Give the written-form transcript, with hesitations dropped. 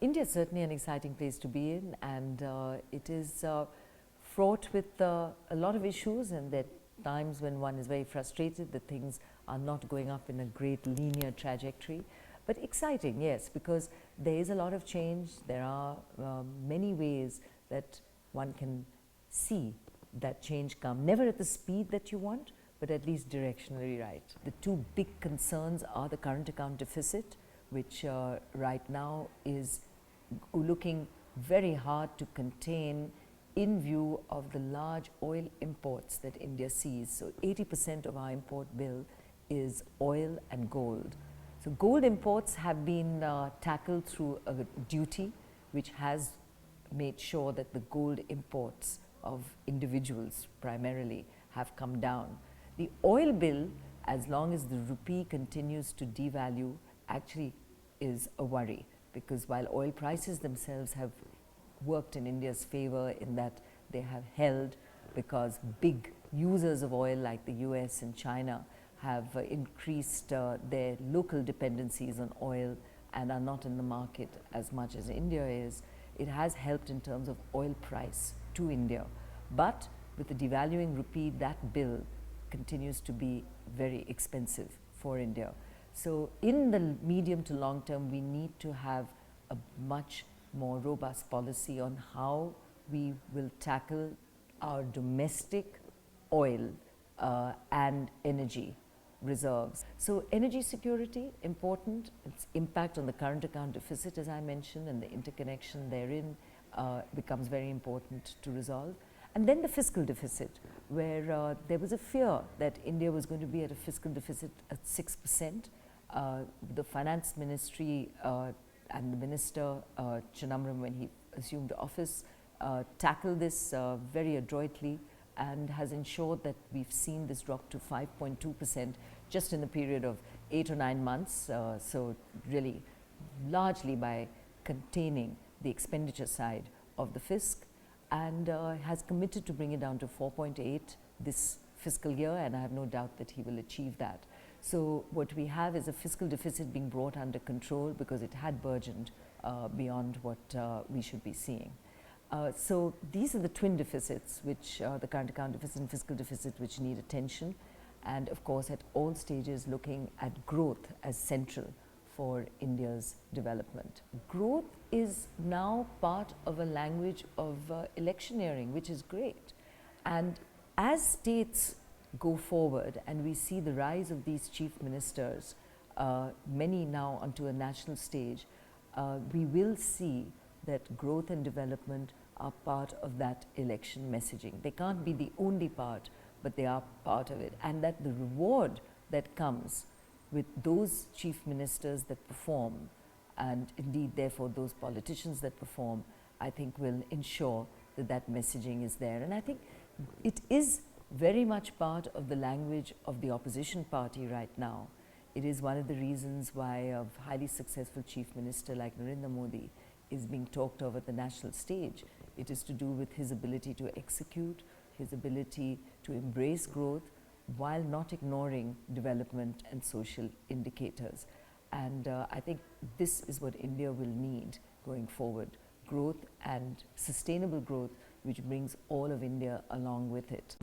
India is certainly an exciting place to be in, and it is fraught with a lot of issues, and there are times when one is very frustrated that things are not going up in a great linear trajectory. But exciting, yes, because there is a lot of change. There are many ways that one can see that change come, never at the speed that you want, but at least directionally right. The two big concerns are the current account deficit, which right now is looking very hard to contain in view of the large oil imports that India sees. So 80% of our import bill is oil and gold. So gold imports have been tackled through a duty which has made sure that the gold imports of individuals primarily have come down. The oil bill, as long as the rupee continues to devalue, actually is a worry, because while oil prices themselves have worked in India's favor in that they have held, because big users of oil like the US and China have increased their local dependencies on oil and are not in the market as much as India is, it has helped in terms of oil price to India. But with the devaluing rupee, that bill continues to be very expensive for India. So in the medium to long term, we need to have a much more robust policy on how we will tackle our domestic oil and energy reserves. So energy security, important. Its impact on the current account deficit, as I mentioned, and the interconnection therein becomes very important to resolve. And then the fiscal deficit, where there was a fear that India was going to be at a fiscal deficit at 6%. The finance ministry and the minister, Chidambaram, when he assumed office, tackled this very adroitly and has ensured that we've seen this drop to 5.2% just in the period of 8 or 9 months. So really largely by containing the expenditure side of the fisc, and has committed to bring it down to 4.8 this fiscal year, and I have no doubt that he will achieve that. So what we have is a fiscal deficit being brought under control because it had burgeoned beyond what we should be seeing. So these are the twin deficits, which the current account deficit and fiscal deficit, which need attention, and of course at all stages looking at growth as central for India's development. Growth is now part of a language of electioneering, which is great. And as states go forward and we see the rise of these chief ministers, many now onto a national stage, we will see that growth and development are part of that election messaging. They can't be the only part, but they are part of it. And that the reward that comes with those chief ministers that perform, and indeed therefore those politicians that perform, I think will ensure that that messaging is there. And I think it is very much part of the language of the opposition party right now. It is one of the reasons why a highly successful chief minister like Naina Modi is being talked of at the national stage. It is to do with his ability to execute, his ability to embrace growth while not ignoring development and social indicators. And I think this is what India will need going forward, growth and sustainable growth, which brings all of India along with it.